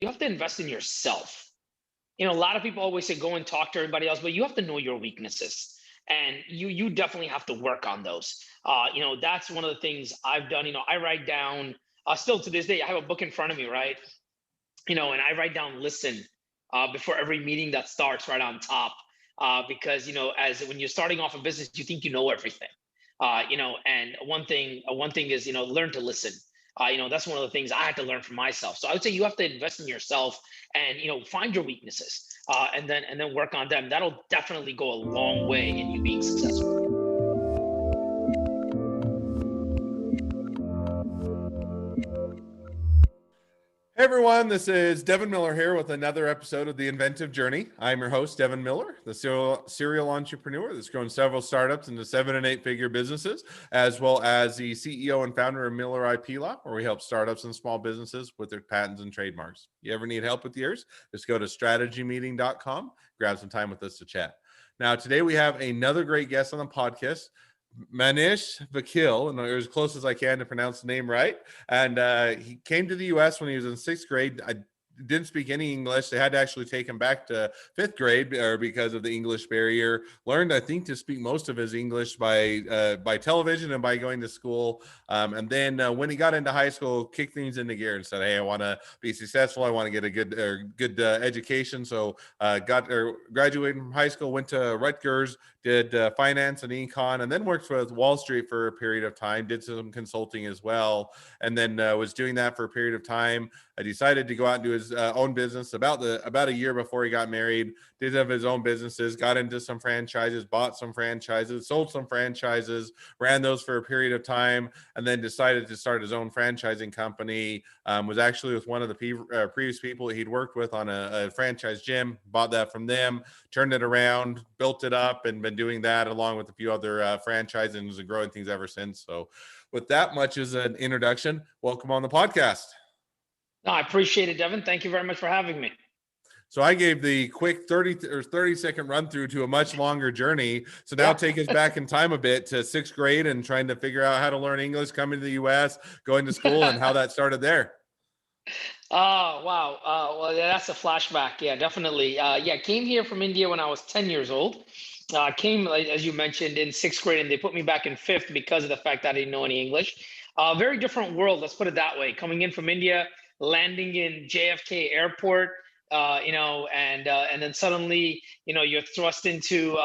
you have to invest in yourself. A lot of people always say go and talk to everybody else, but you have to know your weaknesses, and you definitely have to work on those. That's one of the things I've done. I write down, still to this day, I have a book in front of me, right? And I write down listen before every meeting that starts, right on top, because as when you're starting off a business, you think you know everything. And one thing is, learn to listen. That's one of the things I had to learn for myself. So I would say you have to invest in yourself, and find your weaknesses, and then work on them. That'll definitely go a long way in you being successful. Hey everyone, this is Devin Miller here with another episode of the Inventive Journey. I'm your host, Devin Miller, the serial entrepreneur that's grown several startups into 7 and 8 figure businesses, as well as the CEO and founder of Miller IP Law, where we help startups and small businesses with their patents and trademarks. You ever need help with yours? Just go to strategymeeting.com, grab some time with us to chat. Now, today we have another great guest on the podcast, Manish Vakil, and as close as I can to pronounce the name right. And he came to the U.S. when he was in 6th grade. I didn't speak any English. They had to actually take him back to 5th grade because of the English barrier. Learned, I think, to speak most of his English by television and by going to school. And then when he got into high school, kicked things into gear and said, "Hey, I want to be successful. I want to get a good education." So graduated from high school, went to Rutgers, did finance and econ, and then worked with Wall Street for a period of time, did some consulting as well, and then was doing that for a period of time. I decided to go out and do his own business about a year before he got married. Did have his own businesses, got into some franchises, bought some franchises, sold some franchises, ran those for a period of time, and then decided to start his own franchising company. Was actually with one of the previous people he'd worked with on a franchise gym, bought that from them, turned it around, built it up, and been doing that along with a few other franchises and growing things ever since. So with that much as an introduction, welcome on the podcast. No, I appreciate it, Devin. Thank you very much for having me. So I gave the quick 30-second run through to a much longer journey. So now Yeah. take us back in time a bit to 6th grade and trying to figure out how to learn English, coming to the US, going to school, and how that started there. Oh, wow. Well, yeah, that's a flashback. Yeah, definitely. Yeah, came here from India when I was 10 years old. Came, like, as you mentioned, in 6th grade, and they put me back in 5th because of the fact that I didn't know any English. Very different world, let's put it that way. Coming in from India, landing in JFK Airport, and then suddenly, you're thrust into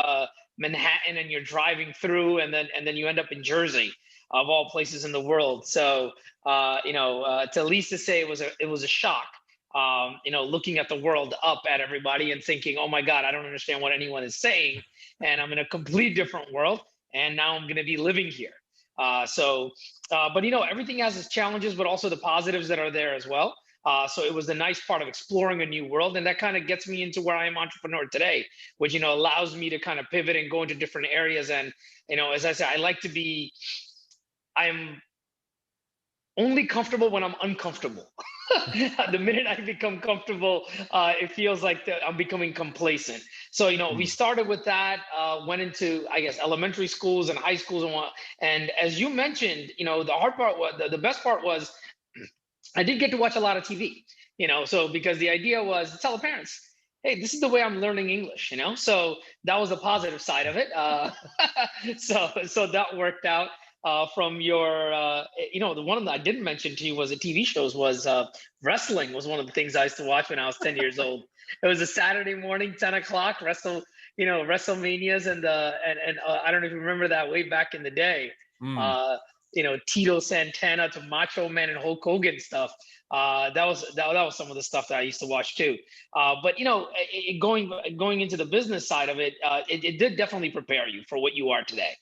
Manhattan, and you're driving through, and then you end up in Jersey, of all places in the world. So to at least to say it was a shock. Looking at the world up at everybody and thinking, "Oh my God, I don't understand what anyone is saying," and I'm in a complete different world, and now I'm going to be living here. But everything has its challenges, but also the positives that are there as well. So it was the nice part of exploring a new world, and that kind of gets me into where I am entrepreneur today, which allows me to kind of pivot and go into different areas. And as I said, I'm only comfortable when I'm uncomfortable. The minute I become comfortable, it feels like I'm becoming complacent. So, we started with that, went into, I guess, elementary schools and high schools and what. And as you mentioned, the hard part was, the best part was, I did get to watch a lot of TV, so because the idea was to tell the parents, "Hey, this is the way I'm learning English." So that was the positive side of it. So that worked out. From your, the one that I didn't mention to you was the TV shows, was wrestling was one of the things I used to watch when I was 10 years old. It was a Saturday morning, 10 o'clock, WrestleManias, and I don't know if you remember that way back in the day. Mm. Uh, Tito Santana to Macho Man and Hulk Hogan stuff. That was some of the stuff that I used to watch too. But going into the business side of it, it did definitely prepare you for what you are today.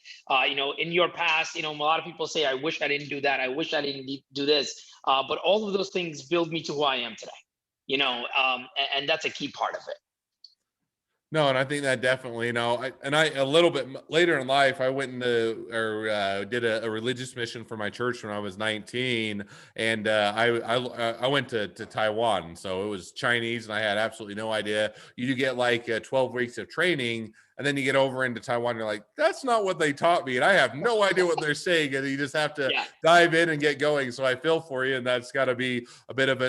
In your past, a lot of people say, "I wish I didn't do that. I wish I didn't do this." But all of those things build me to who I am today. And that's a key part of it. No, and I think that definitely, I a little bit later in life, I went into or did a religious mission for my church when I was 19, and I went to Taiwan, so it was Chinese, and I had absolutely no idea. You do get like 12 weeks of training, And then you get over into Taiwan, you're like, that's not what they taught me. And I have no idea what they're saying. And you just have to Yeah. dive in and get going. So I feel for you. And that's got to be a bit of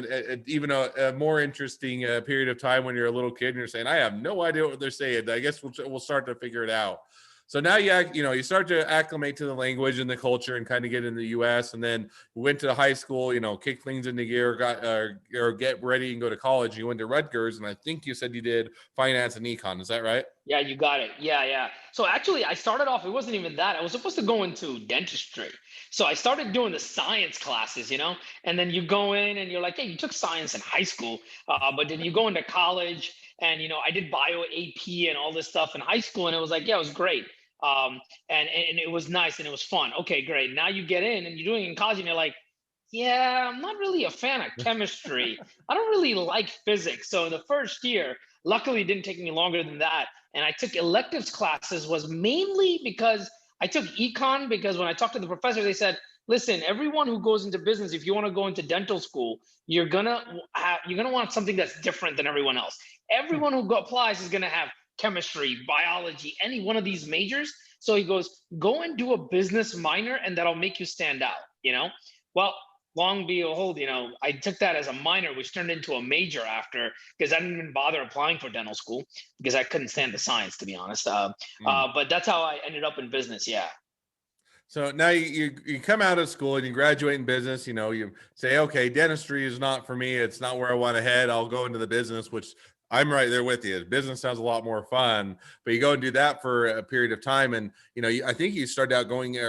even a more interesting period of time when you're a little kid and you're saying, I have no idea what they're saying. I guess we'll start to figure it out. So now you start to acclimate to the language and the culture and kind of get in the U.S. And then went to high school, kick things into gear, or get ready and go to college. You went to Rutgers, and I think you said you did finance and econ. Is that right? Yeah, you got it. Yeah. So actually, I started off, it wasn't even that. I was supposed to go into dentistry. So I started doing the science classes, and then you go in and you're like, hey, you took science in high school, but then you go into college and, I did bio AP and all this stuff in high school. And it was like, yeah, it was great. And it was nice and it was fun. Okay, great. Now you get in and you're doing it in college and you're like, yeah, I'm not really a fan of chemistry. I don't really like physics. So the first year, luckily it didn't take me longer than that. And I took electives classes was mainly because I took econ, because when I talked to the professor, they said, listen, everyone who goes into business, if you want to go into dental school, you're gonna want something that's different than everyone else. Everyone who applies is gonna have chemistry, biology, any one of these majors. So he goes, go and do a business minor and that'll make you stand out. Well, long behold, I took that as a minor, which turned into a major after, because I didn't even bother applying for dental school because I couldn't stand the science, to be honest. But that's how I ended up in business. Yeah. So now you come out of school and you graduate in business. You say, okay, dentistry is not for me. It's not where I want to head. I'll go into the business, which I'm right there with you. Business sounds a lot more fun, but you go and do that for a period of time. And, I think you started out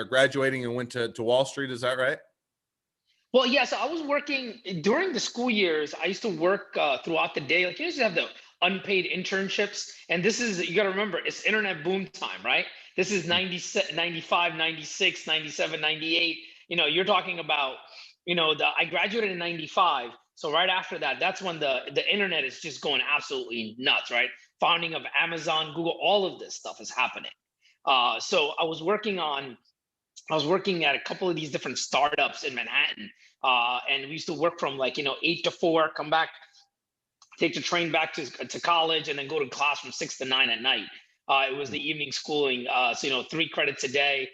graduating and went to Wall Street. Is that right? Well, yeah. So I was working during the school years. I used to work throughout the day. Like, you used to have the unpaid internships. And this is, you got to remember, it's internet boom time, right? This is 90, 95, 96, 97, 98. You're talking about, I graduated in 95. So right after that, that's when the internet is just going absolutely nuts, right? Founding of Amazon, Google, all of this stuff is happening. So I was working at a couple of these different startups in Manhattan. And we used to work from 8 to 4, come back, take the train back to college, and then go to class from 6 to 9 at night. It was the evening schooling. So, 3 credits a day,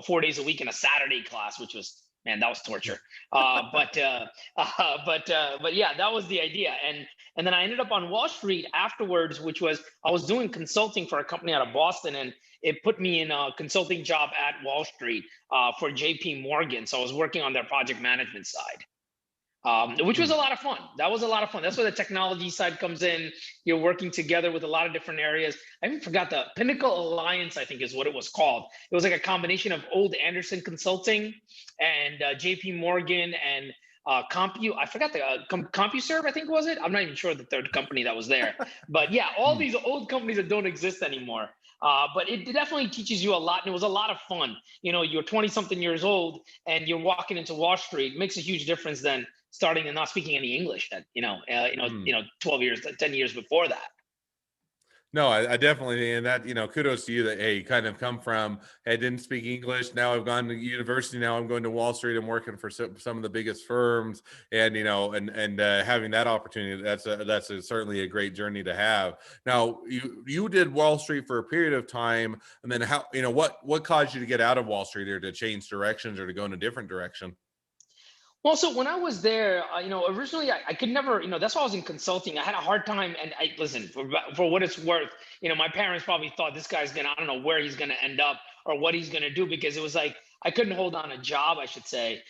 4 days a week in a Saturday class, which was, man, that was torture. But yeah, that was the idea. And then I ended up on Wall Street afterwards, which was, I was doing consulting for a company out of Boston, and it put me in a consulting job at Wall Street for JP Morgan. So I was working on their project management side. Which was a lot of fun. That was a lot of fun. That's where the technology side comes in. You're working together with a lot of different areas. I even forgot, the Pinnacle Alliance, I think is what it was called. It was like a combination of old Anderson Consulting and JP Morgan and I forgot the CompuServe, I think was it? I'm not even sure the third company that was there. But yeah, all these old companies that don't exist anymore. But it definitely teaches you a lot. And it was a lot of fun. You're 20 something years old and you're walking into Wall Street. It makes a huge difference than starting and not speaking any English at 12 years, 10 years before that. No, I definitely, and that, kudos to you that, hey, you kind of come from, hey, I didn't speak English. Now I've gone to university. Now I'm going to Wall Street. I'm working for some of the biggest firms, and, and having that opportunity, that's certainly a great journey to have. Now you did Wall Street for a period of time, and then how, what caused you to get out of Wall Street, or to change directions, or to go in a different direction? Well, so when I was there, originally I could never, that's why I was in consulting. I had a hard time, and I listen, for what it's worth, my parents probably thought this guy's I don't know where he's gonna end up or what he's gonna do, because it was like I couldn't hold on a job, I should say,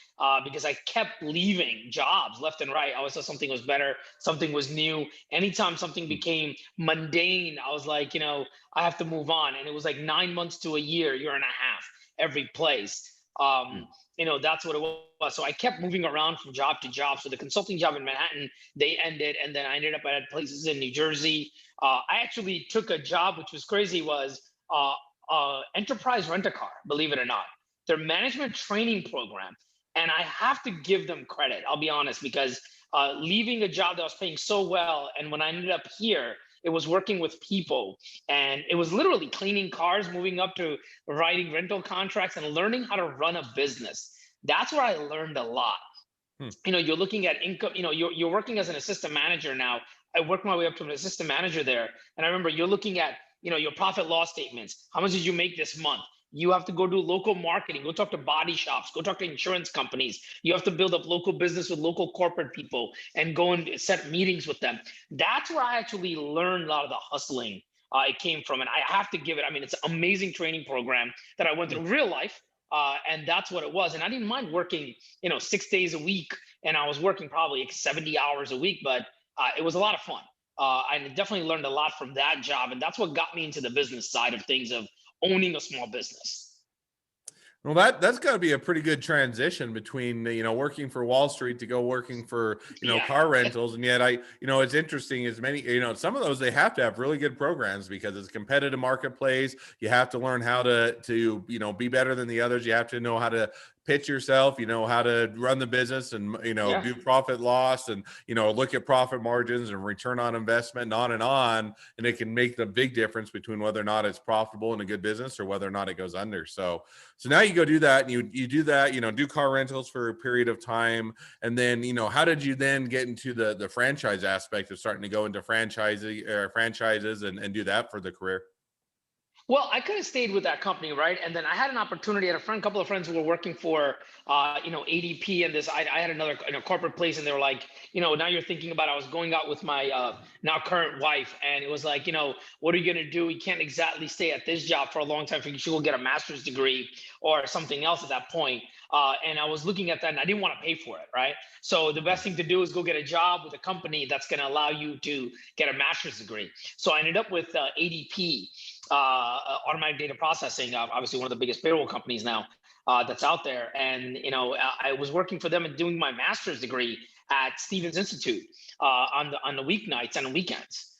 because I kept leaving jobs left and right. I always thought something was better, something was new. Anytime something became mundane, I was like, I have to move on. And it was like 9 months to a year and a half every place. That's what it was. So I kept moving around from job to job. So the consulting job in Manhattan, they ended, and then I ended up at places in New Jersey. I actually took a job, which was crazy, was enterprise rent-a-car, believe it or not, their management training program. And I have to give them credit, I'll be honest, because leaving a job that was paying so well, and when I ended up here, it was working with people, and it was literally cleaning cars, moving up to writing rental contracts and learning how to run a business. That's where I learned a lot. You're looking at income, you're working as an assistant manager now. I worked my way up to an assistant manager there. And I remember you're looking at your profit loss statements. How much did you make this month? You have to go do local marketing, go talk to body shops, go talk to insurance companies. You have to build up local business with local corporate people and go and set meetings with them. That's where I actually learned a lot of the hustling. It came from, and I have to give it. I mean, it's an amazing training program that I went through real life, and that's what it was. And I didn't mind working, 6 days a week, and I was working probably like 70 hours a week, but it was a lot of fun. I definitely learned a lot from that job, and that's what got me into the business side of things of owning a small business. Well, that's got to be a pretty good transition between, working for Wall Street to go working for, Yeah. car rentals. And yet it's interesting is many, some of those, they have to have really good programs because it's a competitive marketplace. You have to learn how to, be better than the others. You have to know how to pitch yourself, how to run the business and, do profit loss and, look at profit margins and return on investment and on and on. And it can make the big difference between whether or not it's profitable in a good business or whether or not it goes under. So now you go do that and you do that, do car rentals for a period of time. And then, how did you then get into the franchise aspect of starting to go into franchises and do that for the career? Well, I could have stayed with that company, right? And then I had an opportunity. I had a couple of friends who were working for, ADP, and this. I had another in a corporate place, and they were like, now you're thinking about. I was going out with my now current wife, and it was like, what are you gonna do? You can't exactly stay at this job for a long time. You should go get a master's degree or something else at that point. And I was looking at that, and I didn't want to pay for it, right? So the best thing to do is go get a job with a company that's going to allow you to get a master's degree. So I ended up with ADP, Automatic Data Processing, obviously one of the biggest payroll companies now that's out there. And I was working for them and doing my master's degree at Stevens Institute on the weeknights and weekends.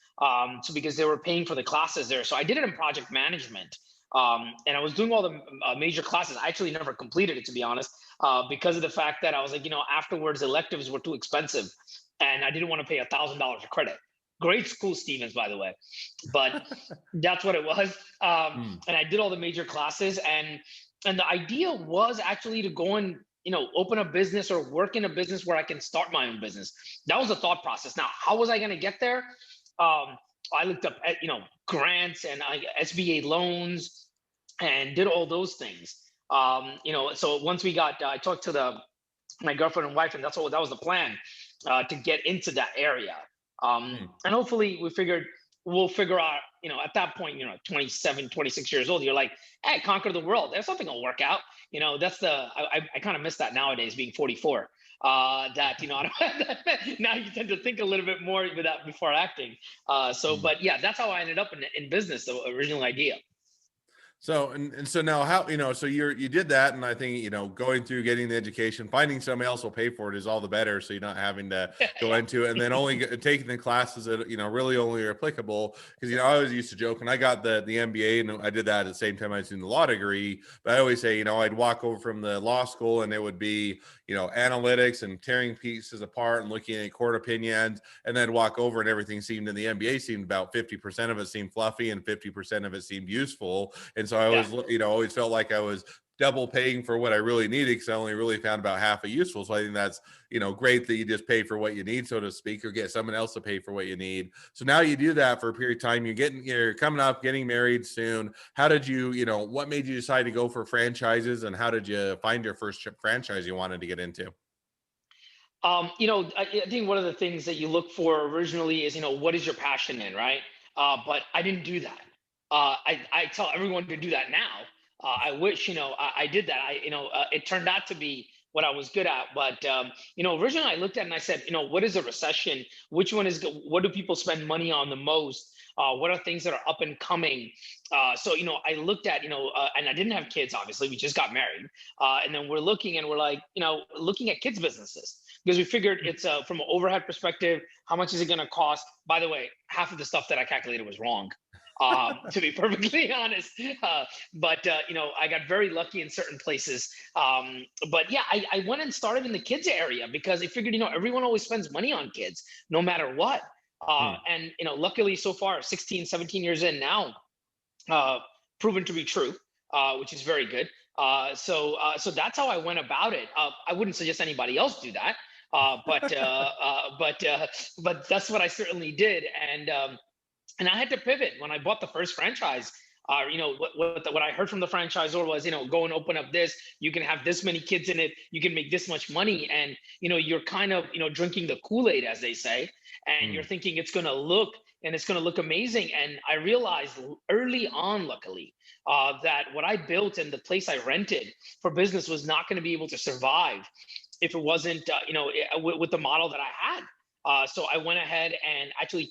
So because they were paying for the classes there, so I did it in project management. And I was doing all the major classes. I actually never completed it, to be honest, because of the fact that I was like, afterwards electives were too expensive, and I didn't want to pay $1,000 a credit. Great school, Stevens, by the way, but that's what it was. And I did all the major classes, and the idea was actually to go and open a business or work in a business where I can start my own business. That was the thought process. Now, how was I going to get there? I looked up at, grants and SBA loans and did all those things. So once I talked to my girlfriend and wife, and that was the plan, to get into that area. And hopefully we'll figure out, at that point, 27, 26 years old, you're like, hey, conquer the world. There's something will work out. I kind of miss that nowadays, being 44. That now you tend to think a little bit more before acting. But yeah, that's how I ended up in business, the original idea. So so now how so you did that, and I think going through getting the education, finding somebody else will pay for it is all the better, so you're not having to go into it, and then only taking the classes that really only are applicable. Because I always used to joke when I got the MBA, and I did that at the same time I was doing the law degree. But I always say I'd walk over from the law school, and it would be analytics and tearing pieces apart and looking at court opinions, and then walk over and everything seemed in the MBA seemed about 50% of it seemed fluffy and 50% of it seemed useful. And so I always, always felt like I was double paying for what I really needed because I only really found about half it useful. So I think that's, great that you just pay for what you need, so to speak, or get someone else to pay for what you need. So now you do that for a period of time. You're coming up, getting married soon. How did you, what made you decide to go for franchises, and how did you find your first franchise you wanted to get into? I think one of the things that you look for originally is, what is your passion in, right? But I didn't do that. I tell everyone to do that now. I wish, I did that. It turned out to be what I was good at. But, originally I looked at it and I said, what is a recession? What do people spend money on the most? What are things that are up and coming? So, I looked at, and I didn't have kids, obviously, we just got married. And then we're looking looking at kids businesses, because we figured it's from an overhead perspective, how much is it going to cost? By the way, half of the stuff that I calculated was wrong. To be perfectly honest. But I got very lucky in certain places. But yeah, I went and started in the kids area because I figured, everyone always spends money on kids, no matter what. And, luckily so far, 16, 17 years in now, proven to be true, which is very good. So that's how I went about it. I wouldn't suggest anybody else do that. But that's what I certainly did. And I had to pivot when I bought the first franchise. What I heard from the franchisor was, go and open up this. You can have this many kids in it. You can make this much money, and you're kind of drinking the Kool-Aid, as they say, and you're Mm. thinking it's going to look amazing. And I realized early on, luckily, that what I built and the place I rented for business was not going to be able to survive if it wasn't, with the model that I had. So I went ahead and actually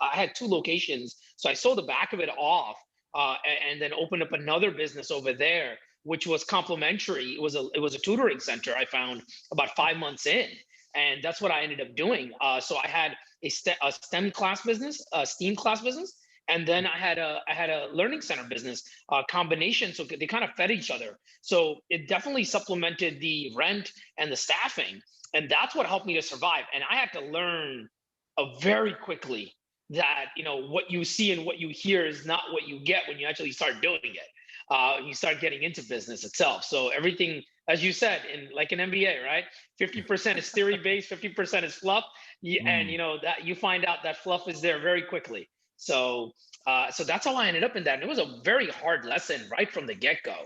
I had two locations. So I sold the back of it off, and then opened up another business over there, which was complementary. It was a tutoring center I found about 5 months in. And that's what I ended up doing. So I had a STEM class business, a STEAM class business. And then I had a learning center business, combination. So they kind of fed each other. So it definitely supplemented the rent and the staffing, and that's what helped me to survive. And I had to learn very quickly that what you see and what you hear is not what you get when you actually start doing it. You start getting into business itself. So everything, as you said, in like an MBA, right? 50% is theory based, 50% is fluff, and Mm. that you find out that fluff is there very quickly. So that's how I ended up in that. And it was a very hard lesson right from the get go.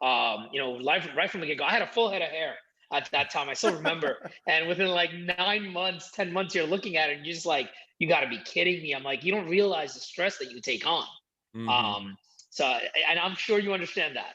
Life right from the get go. I had a full head of hair at that time. I still remember. And within like 9 months, 10 months, you're looking at it and you're just like, you got to be kidding me. I'm like, you don't realize the stress that you take on. Hmm. Um, so, and I'm sure you understand that.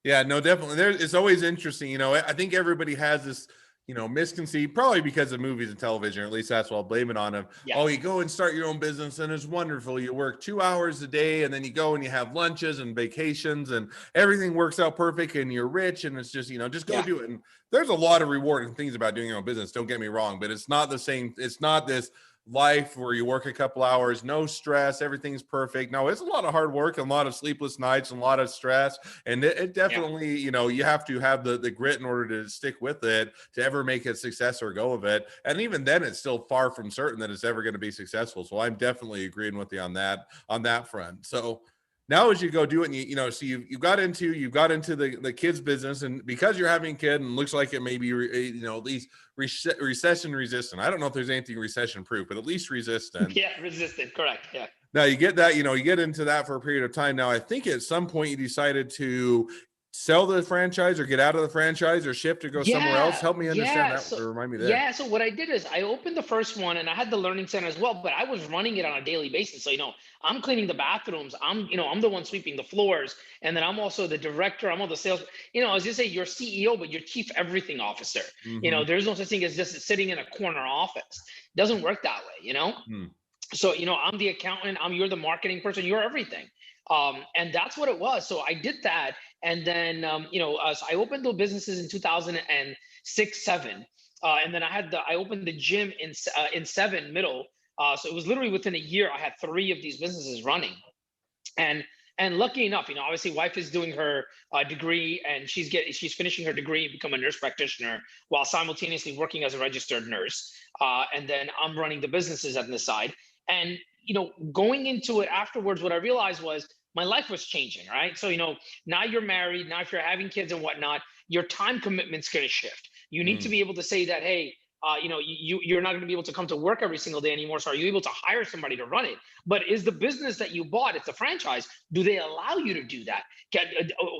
Yeah, no, definitely. It's always interesting. I think everybody has this, misconceived, probably because of movies and television, or at least that's what I'll blame it on. Of, oh, you Yes. go and start your own business and it's wonderful. You work 2 hours a day and then you go and you have lunches and vacations and everything works out perfect and you're rich and it's just, just go Yeah. do it. And there's a lot of rewarding things about doing your own business. Don't get me wrong, but it's not the same. It's not this life where you work a couple hours, no stress, everything's perfect. No, it's a lot of hard work and a lot of sleepless nights and a lot of stress. And it Yeah. definitely, you have to have the grit in order to stick with it to ever make a success or go of it. And even then, it's still far from certain that it's ever going to be successful. So I'm definitely agreeing with you on that front. So now as you go do it, and so you got into the kids business, and because you're having a kid and looks like it may be at least recession resistant. I don't know if there's anything recession proof, but at least resistant. Yeah. Resistant. Correct. Yeah. Now you get that, you get into that for a period of time. Now I think at some point you decided to sell the franchise or get out of the franchise or shift or go somewhere else. Yeah, Help me understand yeah. that So or remind me there. yeah, so what I did is I opened the first one and I had the learning center as well, but I was running it on a daily basis. So, I'm cleaning the bathrooms, I'm the one sweeping the floors, and then I'm also the director, I'm all the sales. As you say, you're CEO, but you're chief everything officer. Mm-hmm. There's no such thing as just sitting in a corner office. Doesn't work that way. Hmm. So I'm the accountant, you're the marketing person, you're everything. And that's what it was. So I did that. And then so I opened the businesses in 2006, 7. And then I opened the gym in 7 middle. So it was literally within a year I had 3 of these businesses running. And and lucky enough, obviously wife is doing her degree, and she's finishing her degree and become a nurse practitioner while simultaneously working as a registered nurse. And then I'm running the businesses on the side. And going into it afterwards, what I realized was my life was changing, right? So now you're married, now if you're having kids and whatnot, your time commitment's going to shift. You need to Mm. be able to say that, hey, you're not going to be able to come to work every single day anymore. So are you able to hire somebody to run it? But is the business that you bought, it's a franchise, do they allow you to do that?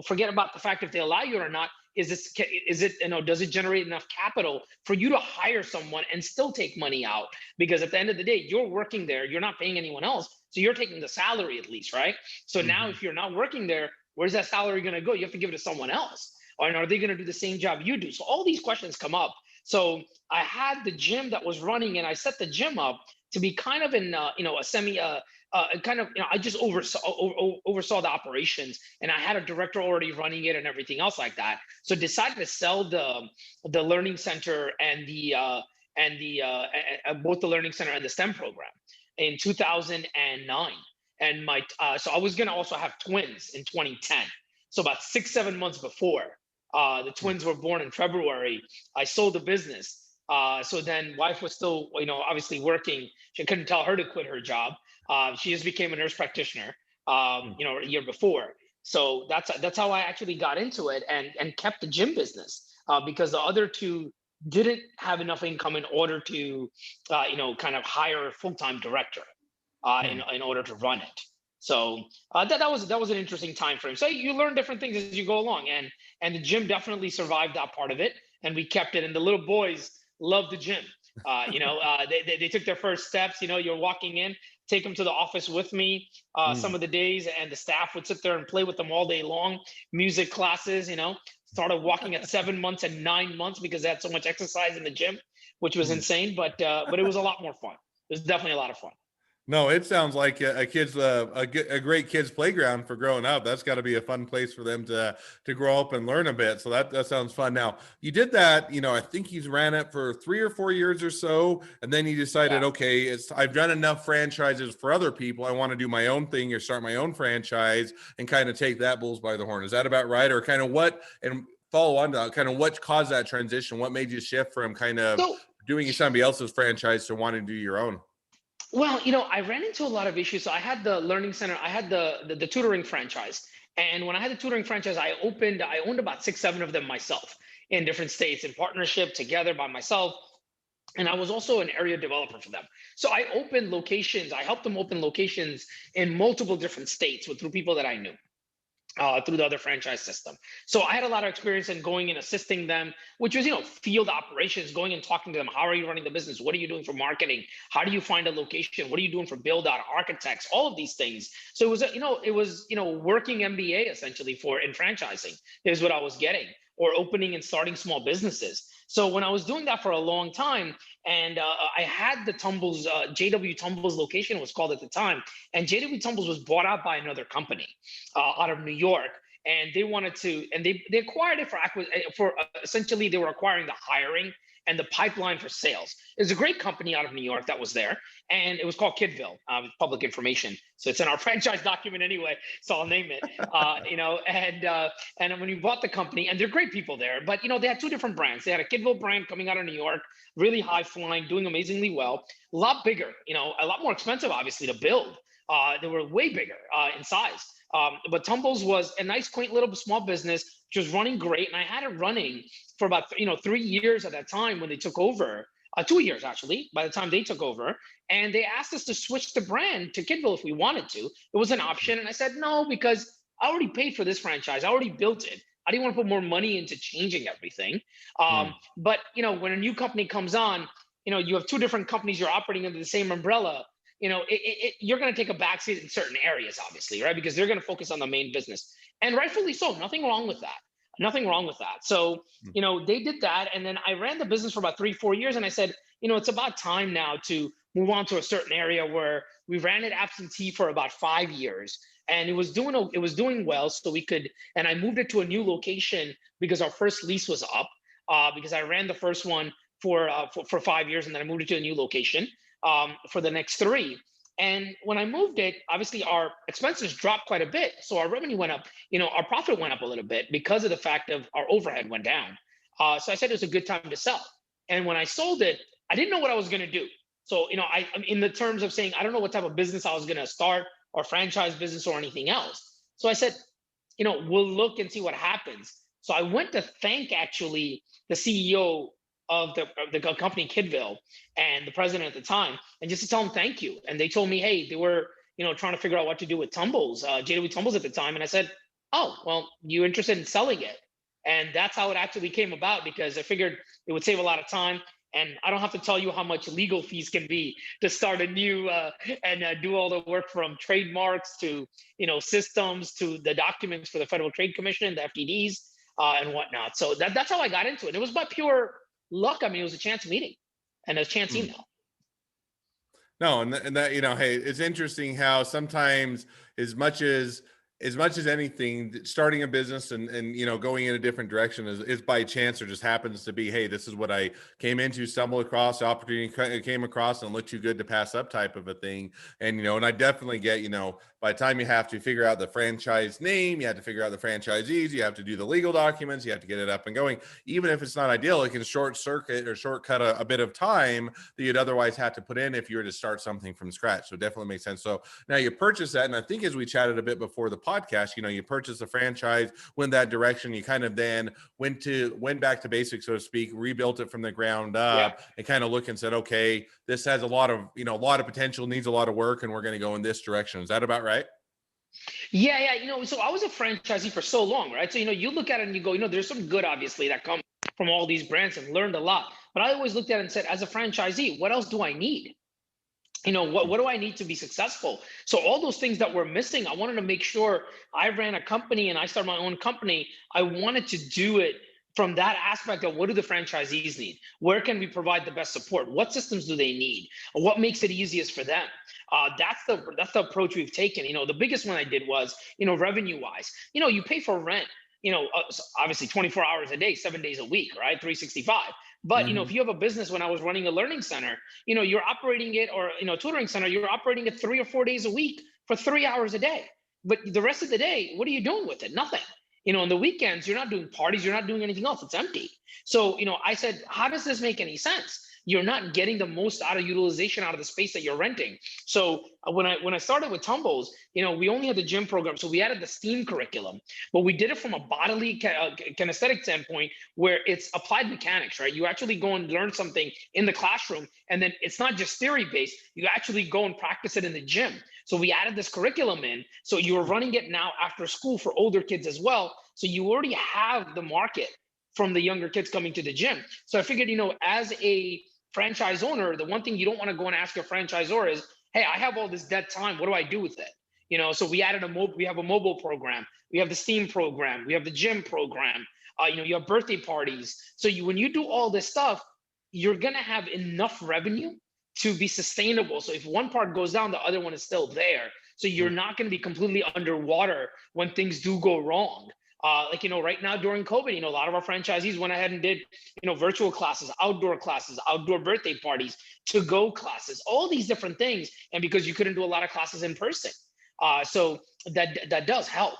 Forget about the fact if they allow you or not. Does it generate enough capital for you to hire someone and still take money out? Because at the end of the day, you're working there, you're not paying anyone else, so you're taking the salary at least, right? So now Mm-hmm. if you're not working there, where's that salary going to go? You have to give it to someone else. Or are they going to do the same job you do? So all these questions come up. So I had the gym that was running, and I set the gym up to be kind of in a semi kind of I just oversaw the operations, and I had a director already running it and everything else like that. So decided to sell the learning center and both the learning center and the STEM program in 2009. And so I was going to also have twins in 2010. So about 6 7 months before the twins were born in February, I sold the business. So then wife was still, obviously working. She couldn't tell her to quit her job. She just became a nurse practitioner, a year before. So that's how I actually got into it and kept the gym business, because the other two didn't have enough income in order to, kind of hire a full-time director. in order to run it. So that was an interesting time frame. So you learn different things as you go along, and the gym definitely survived that part of it, and we kept it. And the little boys loved the gym. They took their first steps. You're walking in, take them to the office with me some of the days, and the staff would sit there and play with them all day long. Music classes, started walking at 7 months and 9 months because they had so much exercise in the gym, which was insane. But it was a lot more fun. It was definitely a lot of fun. No, it sounds like a great kid's playground for growing up. That's got to be a fun place for them to grow up and learn a bit. So that sounds fun. Now, you did that, I think he's ran it for 3 or 4 years or so, and then you decided, okay, I've done enough franchises for other people. I want to do my own thing or start my own franchise and kind of take that bulls by the horn. Is that about right? Or kind of follow on to kind of what caused that transition? What made you shift from kind of doing somebody else's franchise to wanting to do your own? Well, I ran into a lot of issues. So I had the learning center, I had the tutoring franchise. And when I had the tutoring franchise, I owned about 6, 7 of them myself in different states in partnership together by myself. And I was also an area developer for them. So I helped them open locations in multiple different states through people that I knew. Through the other franchise system. So I had a lot of experience in going and assisting them, which was, field operations, going and talking to them. How are you running the business? What are you doing for marketing? How do you find a location? What are you doing for build out, architects, all of these things. So it was working MBA essentially in franchising is what I was getting, or opening and starting small businesses. So when I was doing that for a long time, and I had the Tumbles, JW Tumbles location was called at the time, and JW Tumbles was bought out by another company out of New York, and they wanted to, and they acquired it for essentially they were acquiring the hiring and the pipeline for sales. It's a great company out of New York that was there, and it was called Kidville, public information. So it's in our franchise document anyway, so I'll name it. And when we bought the company, and they're great people there, but they had 2 different brands. They had a Kidville brand coming out of New York, really high flying, doing amazingly well, a lot bigger, a lot more expensive, obviously, to build. They were way bigger in size. But Tumbles was a nice, quaint little small business, which was running great. And I had it running for about 3 years at that time when they took over, 2 years actually, by the time they took over. And they asked us to switch the brand to Kidville if we wanted to. It was an option. And I said, no, because I already paid for this franchise. I already built it. I didn't want to put more money into changing everything. But, when a new company comes on, you have 2 different companies you're operating under the same umbrella. You're going to take a backseat in certain areas, obviously, right? Because they're going to focus on the main business, and rightfully so. Nothing wrong with that. Nothing wrong with that. So, they did that. And then I ran the business for about 3, 4 years. And I said, it's about time now to move on to a certain area where we ran it absentee for about 5 years. And it was doing well. So and I moved it to a new location because our first lease was up, because I ran the first one for 5 years. And then I moved it to a new location for the next 3. And when I moved it, obviously our expenses dropped quite a bit. So our revenue went up, our profit went up a little bit because of the fact of our overhead went down. So I said it was a good time to sell. And when I sold it, I didn't know what I was going to do. So, I in the terms of saying, I don't know what type of business I was going to start, or franchise business or anything else. So I said, we'll look and see what happens. So I went to thank actually the CEO of the company Kidville and the president at the time, and just to tell them thank you. And they told me, hey, they were trying to figure out what to do with Tumbles, JW Tumbles at the time. And I said, oh, well, you interested in selling it? And that's how it actually came about, because I figured it would save a lot of time. And I don't have to tell you how much legal fees can be to start a new and do all the work from trademarks to systems to the documents for the Federal Trade Commission, the FTDs, and whatnot. So that's how I got into it. It was by pure luck. I mean, it was a chance meeting and a chance email. No, and that hey, it's interesting how sometimes as much as anything, starting a business and going in a different direction is by chance, or just happens to be, hey, this is what I came into, stumbled across, the opportunity came across and looked too good to pass up type of a thing. And and I definitely get, by the time you have to figure out the franchise name, you have to figure out the franchisees, you have to do the legal documents, you have to get it up and going. Even if it's not ideal, it can shortcut a bit of time that you'd otherwise have to put in if you were to start something from scratch. So it definitely makes sense. So now you purchase that, and I think as we chatted a bit before the podcast, you purchased a franchise, went that direction. You kind of then went back to basics, so to speak, rebuilt it from the ground Yeah. up, and kind of look and said, okay, this has a lot of potential, needs a lot of work, and we're going to go in this direction. Is that about right? Yeah. So I was a franchisee for so long, right? So, you look at it and you go, there's some good, obviously, that come from all these brands and learned a lot. But I always looked at it and said, as a franchisee, what else do I need? What do I need to be successful? So all those things that were missing, I wanted to make sure I ran a company and I started my own company. I wanted to do it from that aspect of what do the franchisees need? Where can we provide the best support? What systems do they need? What makes it easiest for them? That's the approach we've taken. The biggest one I did was, revenue wise, you pay for rent, obviously 24 hours a day, 7 days a week, right? 365. But if you have a business, when I was running a learning center, you're operating it, or tutoring center, you're operating it 3 or 4 days a week for 3 hours a day. But the rest of the day, what are you doing with it? Nothing. On the weekends, you're not doing parties, you're not doing anything else. It's empty. So, I said, how does this make any sense? You're not getting the most out of utilization out of the space that you're renting. So when I started with Tumbles, we only had the gym program. So we added the STEAM curriculum, but we did it from a bodily kinesthetic standpoint, where it's applied mechanics, right? You actually go and learn something in the classroom, and then it's not just theory based. You actually go and practice it in the gym. So we added this curriculum in. So you're running it now after school for older kids as well. So you already have the market from the younger kids coming to the gym. So I figured, as a franchise owner, the one thing you don't want to go and ask your franchisor is, hey, I have all this dead time, what do I do with it? So we added we have a mobile program, we have the STEAM program, we have the gym program, you have birthday parties. So when you do all this stuff, you're going to have enough revenue to be sustainable. So if one part goes down, the other one is still there. So you're not going to be completely underwater when things do go wrong. Right now during COVID, a lot of our franchisees went ahead and did, virtual classes, outdoor birthday parties, to-go classes, all these different things. And because you couldn't do a lot of classes in person. So that does help.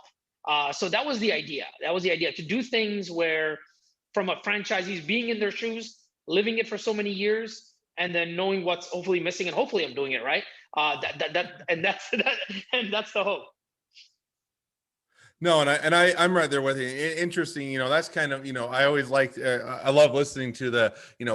So that was the idea. To do things where, from a franchisee's being in their shoes, living it for so many years, and then knowing what's hopefully missing, and hopefully I'm doing it right. That's the hope. No, I'm right there with you. Interesting, that's kind of, I always liked, I love listening to the,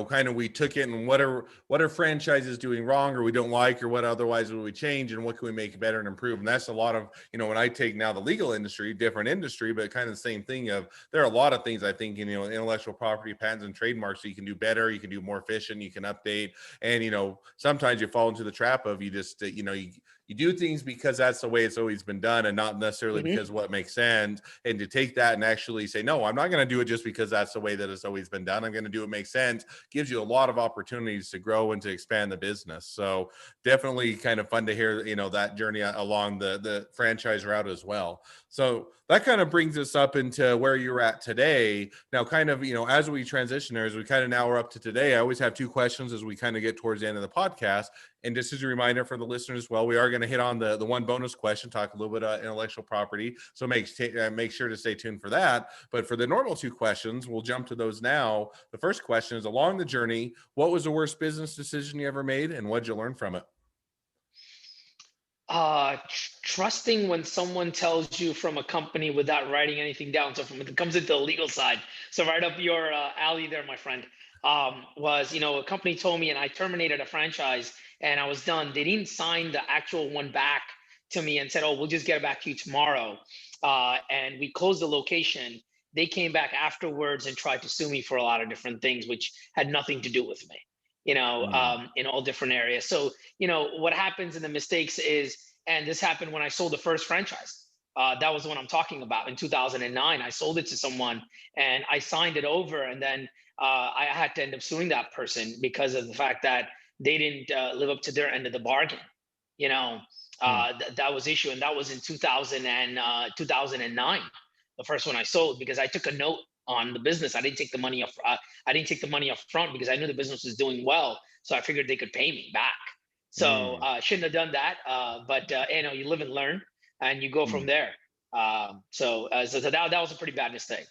kind of, we took it and what are franchises doing wrong, or we don't like, or what otherwise would we change, and what can we make better and improve? And that's a lot of, when I take now the legal industry, different industry, but kind of the same thing of, there are a lot of things I think, intellectual property, patents and trademarks, so you can do better, you can do more efficient, you can update. And, sometimes you fall into the trap of, you just, you do things because that's the way it's always been done, and not necessarily because what makes sense. And to take that and actually say, no, I'm not going to do it just because that's the way that it's always been done. I'm going to do what makes sense. Gives you a lot of opportunities to grow and to expand the business. So definitely kind of fun to hear, that journey along the franchise route as well. So that kind of brings us up into where you're at today. Now, kind of, as we transition, as we kind of now are up to today, I always have two questions as we kind of get towards the end of the podcast. And just as a reminder for the listeners as well, we are going to hit on the one bonus question, talk a little bit about intellectual property. So make sure to stay tuned for that. But for the normal two questions, we'll jump to those now. The first question is, along the journey, what was the worst business decision you ever made, and what did you learn from it? Trusting when someone tells you from a company without writing anything down. So it comes into the legal side. So right up your alley there, my friend. Was, a company told me, and I terminated a franchise and I was done. They didn't sign the actual one back to me and said, oh, we'll just get it back to you tomorrow. And we closed the location. They came back afterwards and tried to sue me for a lot of different things, which had nothing to do with me, in all different areas. So, what happens in the mistakes is, and this happened when I sold the first franchise. That was the one I'm talking about in 2009. I sold it to someone and I signed it over. And then I had to end up suing that person because of the fact that they didn't live up to their end of the bargain. That was issue. And that was in 2009, the first one I sold, because I took a note on the business. I didn't take the money up. I didn't take the money up front because I knew the business was doing well. So I figured they could pay me back. So shouldn't have done that. But you live and learn, and you go from there. So that was a pretty bad mistake.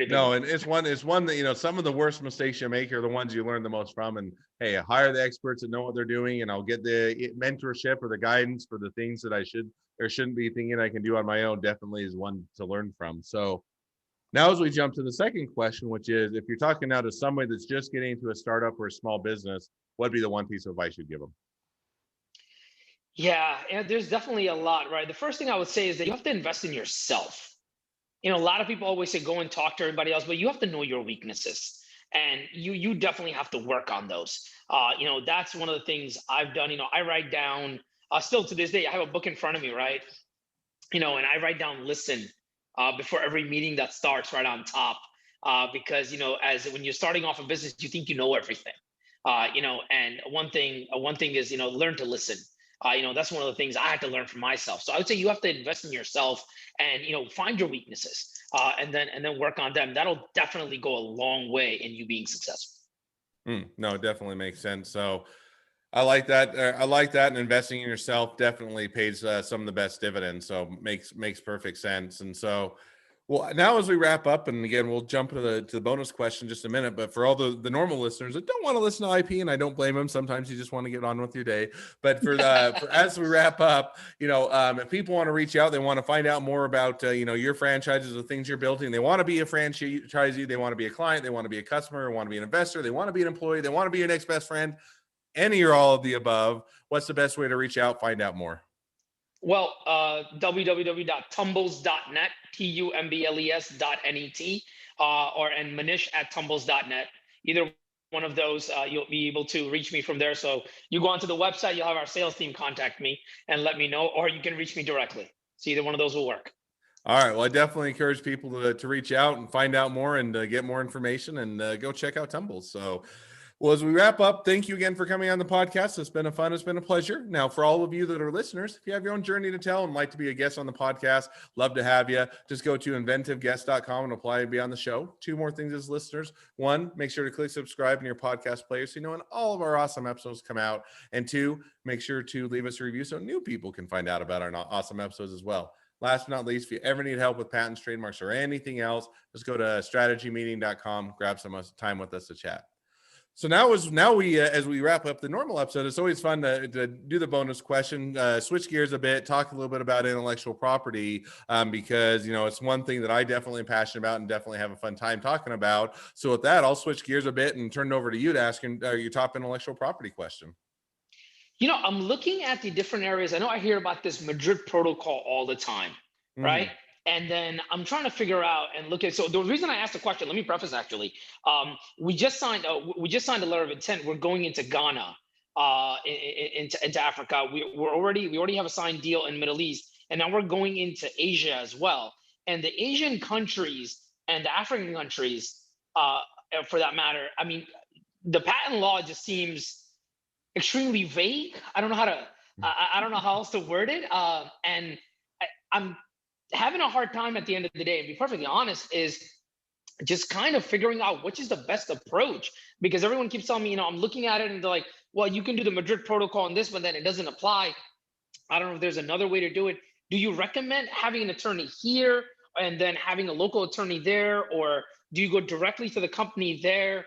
No, and it's one that, some of the worst mistakes you make are the ones you learn the most from. And hey, hire the experts that know what they're doing, and I'll get the mentorship or the guidance for the things that I should there shouldn't be thinking I can do on my own definitely is one to learn from. So now as we jump to the second question, which is if you're talking now to somebody that's just getting into a startup or a small business, what'd be the one piece of advice you'd give them? Yeah, and there's definitely a lot, right? The first thing I would say is that you have to invest in yourself. A lot of people always say go and talk to everybody else, but you have to know your weaknesses, and you definitely have to work on those. That's one of the things I've done. I write down, still to this day, I have a book in front of me, right? And I write down listen before every meeting that starts right on top, because as when you're starting off a business, you think you know everything. And one thing is learn to listen. That's one of the things I had to learn for myself. So I would say you have to invest in yourself, and find your weaknesses, and then work on them. That'll definitely go a long way in you being successful. No, it definitely makes sense. So I like that. I like that, and investing in yourself definitely pays some of the best dividends. So makes perfect sense. And so, well, now as we wrap up, and again, we'll jump to the bonus question in just a minute. But for all the normal listeners that don't want to listen to IP, and I don't blame them. Sometimes you just want to get on with your day. But for as we wrap up, if people want to reach out, they want to find out more about your franchises, the things you're building. They want to be a franchisee. They want to be a client. They want to be a customer. They want to be an investor. They want to be an employee. They want to be your next best friend. Any or all of the above. What's the best way to reach out, find out more? Well, www.tumbles.net, tumbles.net, and Manish at tumbles.net. Either one of those, you'll be able to reach me from there. So you go onto the website, you'll have our sales team contact me and let me know, or you can reach me directly. So either one of those will work. All right. Well, I definitely encourage people to reach out and find out more and get more information and go check out Tumbles. So, well, as we wrap up, thank you again for coming on the podcast. It's been it's been a pleasure. Now, for all of you that are listeners, if you have your own journey to tell and like to be a guest on the podcast, love to have you. Just go to inventiveguest.com and apply to be on the show. Two more things as listeners. One, make sure to click subscribe in your podcast player so you know when all of our awesome episodes come out. And two, make sure to leave us a review so new people can find out about our awesome episodes as well. Last but not least, if you ever need help with patents, trademarks, or anything else, just go to strategymeeting.com, grab some time with us to chat. So now we as we wrap up the normal episode, it's always fun to do the bonus question, switch gears a bit, talk a little bit about intellectual property, because it's one thing that I definitely am passionate about and definitely have a fun time talking about. So with that, I'll switch gears a bit and turn it over to you to ask your top intellectual property question. I'm looking at the different areas. I know I hear about this Madrid protocol all the time, right? And then I'm trying to figure out and look at. So the reason I asked the question, let me preface actually. We just signed a letter of intent. We're going into Ghana, into Africa. We already have a signed deal in Middle East, and now we're going into Asia as well. And the Asian countries and the African countries, for that matter, I mean, the patent law just seems extremely vague. I don't know how else to word it. And I'm having a hard time at the end of the day, and be perfectly honest, is just kind of figuring out which is the best approach, because everyone keeps telling me, I'm looking at it and they're like, well, you can do the Madrid protocol on this, but then it doesn't apply. I don't know if there's another way to do it. Do you recommend having an attorney here and then having a local attorney there, or do you go directly to the company there,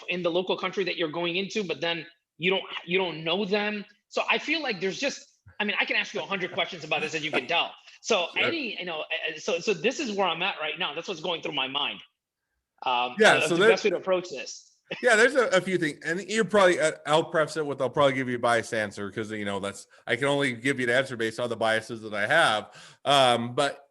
in the local country that you're going into, but then you don't know them? So I feel like there's just, I can ask you 100 questions about this, as you can tell. So so this is where I'm at right now. That's what's going through my mind. So the best way to approach this. Yeah, there's a few things, and you're probably. I'll preface it with I'll probably give you a biased answer because that's I can only give you an answer based on the biases that I have. But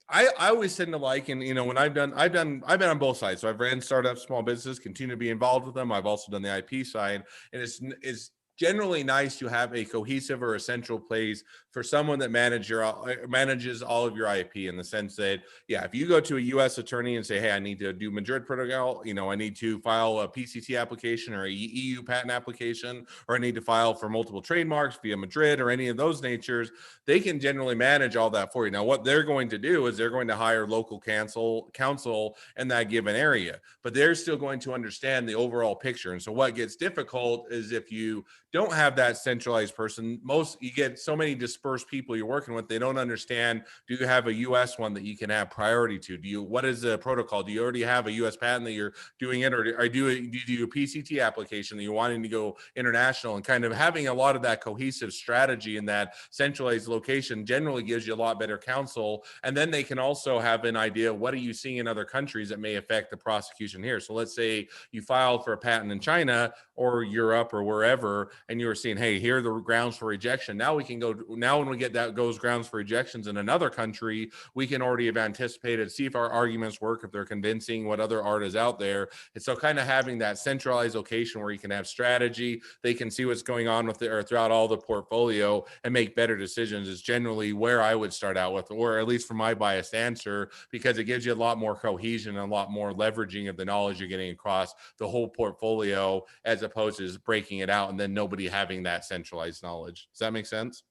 I always tend to like, and when I've been on both sides. So I've ran startups, small businesses, continue to be involved with them. I've also done the IP side, and it's generally nice to have a cohesive or a central place for someone that manages all of your IP, in the sense that, if you go to a U.S. attorney and say, hey, I need to do Madrid protocol, I need to file a PCT application or a EU patent application, or I need to file for multiple trademarks via Madrid or any of those natures, they can generally manage all that for you. Now, what they're going to do is they're going to hire local counsel in that given area, but they're still going to understand the overall picture. And so what gets difficult is if you don't have that centralized person. You get so many dispersed people you're working with, they don't understand, do you have a US one that you can have priority to? What is the protocol? Do you already have a US patent that you're doing it, or do you do a PCT application that you're wanting to go international? And kind of having a lot of that cohesive strategy in that centralized location generally gives you a lot better counsel. And then they can also have an idea, what are you seeing in other countries that may affect the prosecution here? So let's say you filed for a patent in China or Europe or wherever, and you were seeing, hey, here are the grounds for rejection. Now we can go, now when we get those grounds for rejections in another country, we can already have anticipated, see if our arguments work, if they're convincing, what other art is out there. And so kind of having that centralized location where you can have strategy, they can see what's going on with it or throughout all the portfolio and make better decisions is generally where I would start out with, or at least for my biased answer, because it gives you a lot more cohesion and a lot more leveraging of the knowledge you're getting across the whole portfolio, as opposed to just breaking it out and then nobody having that centralized knowledge. Does that make sense?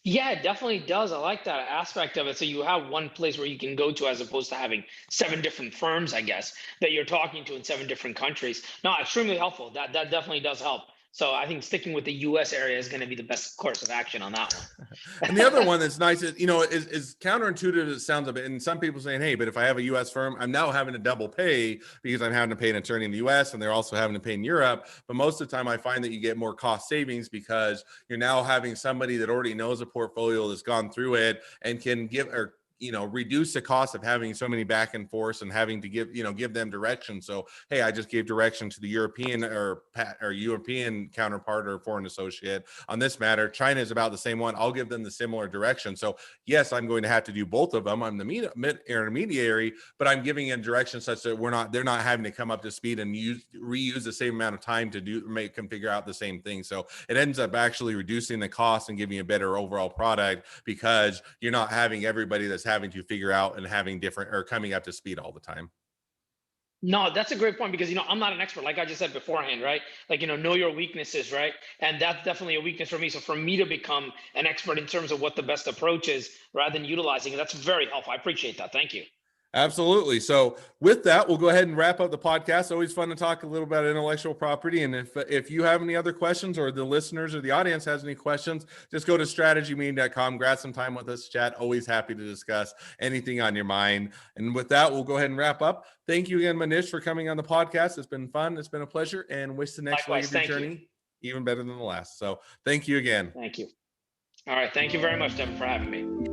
Yeah, it definitely does. I like that aspect of it. So you have one place where you can go to as opposed to having seven different firms, I guess, that you're talking to in seven different countries. No, extremely helpful. That definitely does help. So I think sticking with the US area is going to be the best course of action on that And the one. other one that's nice is, is counterintuitive as it sounds a bit. And some people saying, hey, but if I have a US firm, I'm now having to double pay because I'm having to pay an attorney in the US and they're also having to pay in Europe. But most of the time I find that you get more cost savings because you're now having somebody that already knows a portfolio that's gone through it and can give, or reduce the cost of having so many back and forth and having to give them direction. So, hey, I just gave direction to the European or European counterpart or foreign associate on this matter. China is about the same one. I'll give them the similar direction. So yes, I'm going to have to do both of them. I'm the intermediary, but I'm giving a direction such that they're not having to come up to speed and reuse the same amount of time to figure out the same thing. So it ends up actually reducing the cost and giving you a better overall product because you're not having everybody that's having to figure out and having different or coming up to speed all the time. No, that's a great point because I'm not an expert, like I just said beforehand, right? Like know your weaknesses, right? And that's definitely a weakness for me. So for me to become an expert in terms of what the best approach is, rather than utilizing it, that's very helpful. I appreciate that. Thank you. Absolutely. So with that, we'll go ahead and wrap up the podcast. Always fun to talk a little about intellectual property. And if you have any other questions, or the listeners or the audience has any questions, just go to strategymeeting.com, grab some time with us, chat. Always happy to discuss anything on your mind. And with that, we'll go ahead and wrap up. Thank you again, Manish, for coming on the podcast. It's been fun. It's been a pleasure, and wish the next leg Likewise. of your Thank you. journey even better than the last. So thank you again. Thank you. All right. Thank you very much, Devin, for having me.